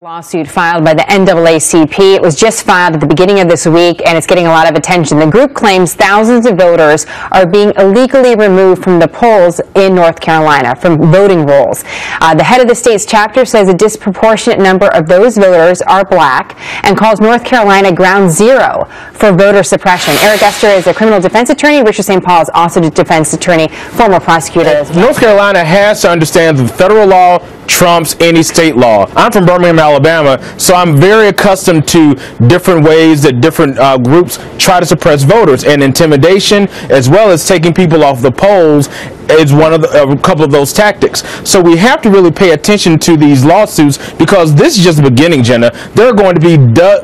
Lawsuit filed by the NAACP. It was just filed at the beginning of this week, and it's getting a lot of attention. The group claims thousands of voters are being illegally removed from the polls in North Carolina, from voting rolls. The head of the state's chapter says a disproportionate number of those voters are black and calls North Carolina ground zero for voter suppression. Eric Guster is a criminal defense attorney. Richard St. Paul is also a defense attorney, former prosecutor as well. North Carolina has to understand that federal law trumps any state law. I'm from Birmingham, Alabama, so I'm very accustomed to different ways that different groups try to suppress voters, and intimidation as well as taking people off the polls is one of a couple of those tactics. So we have to really pay attention to these lawsuits, because this is just the beginning, Jenna. There are going to be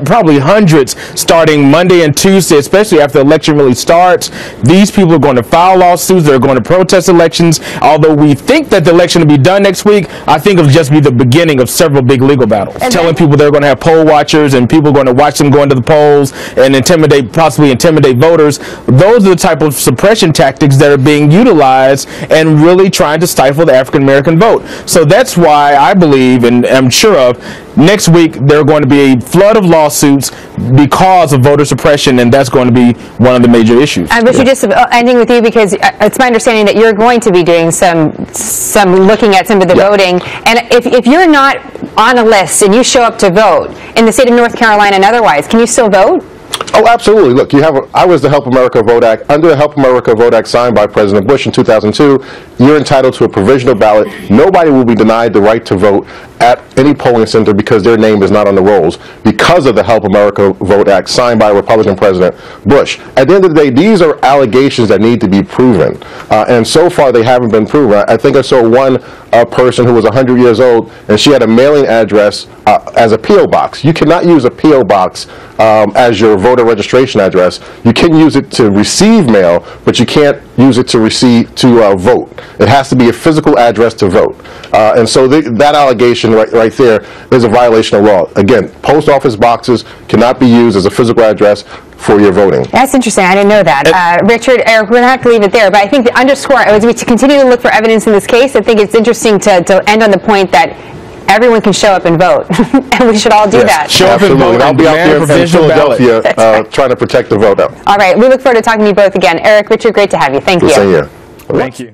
probably hundreds starting Monday and Tuesday, especially after the election really starts. These people are going to file lawsuits. They're going to protest elections. Although we think that the election will be done next week, I think it'll just be the beginning of several big legal battles. And telling people they're going to have poll watchers and people are going to watch them go into the polls and possibly intimidate voters. Those are the type of suppression tactics that are being utilized and really trying to stifle the African American vote. So that's why I believe, and I'm sure of, next week there are going to be a flood of lawsuits because of voter suppression, and that's going to be one of the major issues. Richard, just ending with you, because it's my understanding that you're going to be doing some looking at some of the voting, and if you're not on a list and you show up to vote in the state of North Carolina and otherwise, can you still vote? Oh, absolutely. Look, I was the Help America Vote Act. Under the Help America Vote Act signed by President Bush in 2002, you're entitled to a provisional ballot. Nobody will be denied the right to vote at any polling center because their name is not on the rolls, because of the Help America Vote Act signed by Republican President Bush. At the end of the day, these are allegations that need to be proven, and so far they haven't been proven. I think I saw one person who was 100 years old, and she had a mailing address as a P.O. box. You cannot use a P.O. box as your voter registration address. You can use it to receive mail, but you can't use it to vote. It has to be a physical address to vote. And so that allegation right there is a violation of law. Again, post office boxes cannot be used as a physical address for your voting. That's interesting. I didn't know that. Richard, Eric, we're going to have to leave it there, but I think to underscore, as we continue to look for evidence in this case, I think it's interesting to end on the point that everyone can show up and vote, and we should all do that. Show up and vote. I'll be out there in Philadelphia trying to protect the vote out. All right. We look forward to talking to you both again. Eric, Richard, great to have you. Thank you. Same here. Thank you.